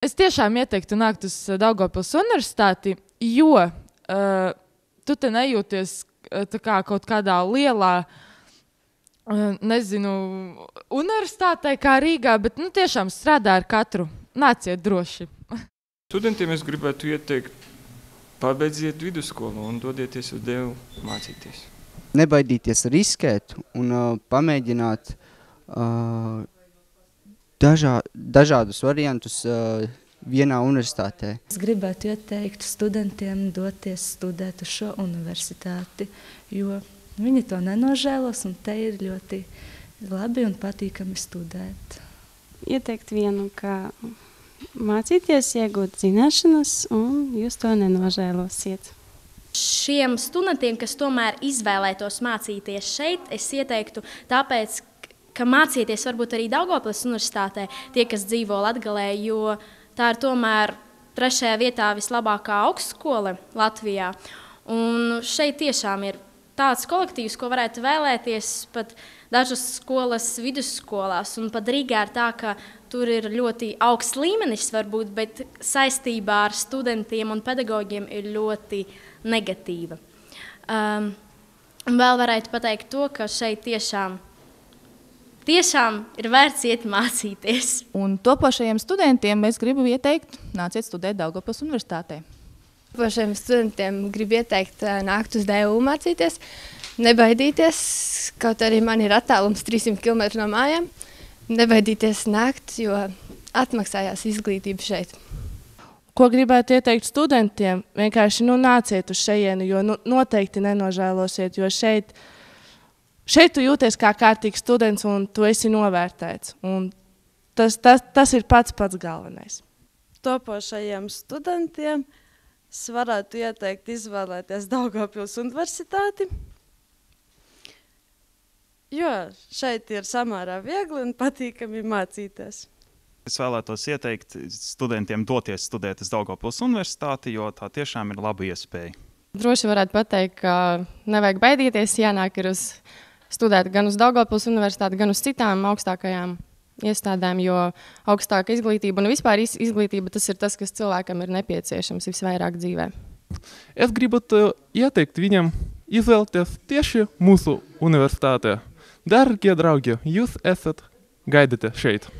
Es tiešām ieteiktu nākt uz Daugavpils universitāti, jo tu te nejūties tā kā kaut kādā lielā, nezinu, universitātē kā Rīgā, bet tiešām strādā ar katru. Nāciet droši. Studentiem es gribētu ieteikt, pabeidziet vidusskolu un dodieties uz Dievu mācīties. Nebaidīties riskēt un pamēģināt dažādus variantus vienā universitātē. Es gribētu ieteikt studentiem doties studēt uz šo universitāti, jo viņi to nenožēlos un te ir ļoti labi un patīkami studēt. Ieteikt vienu, ka mācīties, iegūt zināšanas, un jūs to nenožēlosiet. Šiem studentiem, kas tomēr izvēlētos mācīties šeit, es ieteiktu tāpēc, ka mācīties varbūt arī Daugavpils universitātē, tie, kas dzīvo Latgalē, jo tā ir tomēr 3. vietā vislabākā augstskola Latvijā. Un šeit tiešām ir tāds kolektīvs, ko varētu vēlēties pat dažas skolas vidusskolās. Un pat Rīgā ir tā, ka tur ir ļoti augsts līmenis varbūt, bet saistībā ar studentiem un pedagogiem ir ļoti negatīva. Vēl varētu pateikt to, ka šeit tiešām ir vērts iet mācīties. Un topošajiem studentiem es gribu ieteikt, nāciet studēt Daugavpils universitātē. Topošajiem studentiem gribu ieteikt nākt uz DU mācīties, nebaidīties, kaut arī man ir attālums 300 km no mājām, nebaidīties nākt, jo atmaksājās izglītība šeit. Ko gribētu ieteikt studentiem? Vienkārši nāciet uz šejieni, jo noteikti nenožēlosiet, jo šeit tu jūties kā kārtīgs students un tu esi novērtēts. Un tas ir pats galvenais. Topošajiem studentiem es varētu ieteikt izvēlēties Daugavpils universitāti, jo šeit ir samērā viegli un patīkami mācīties. Es vēlētos ieteikt studentiem doties studēt uz Daugavpils universitāti, jo tā tiešām ir laba iespēja. Droši varētu pateikt, ka nevajag baidīties, jānāk ir studēt gan uz Daugavpils universitāti, gan uz citām augstākajām iestādēm, jo augstāka izglītība un vispār izglītība tas ir tas, kas cilvēkam ir nepieciešams visvairāk dzīvē. Es gribētu ieteikt viņam izvēlēties tieši mūsu universitātē. Dārgie draugi, jūs esat gaidīti šeit.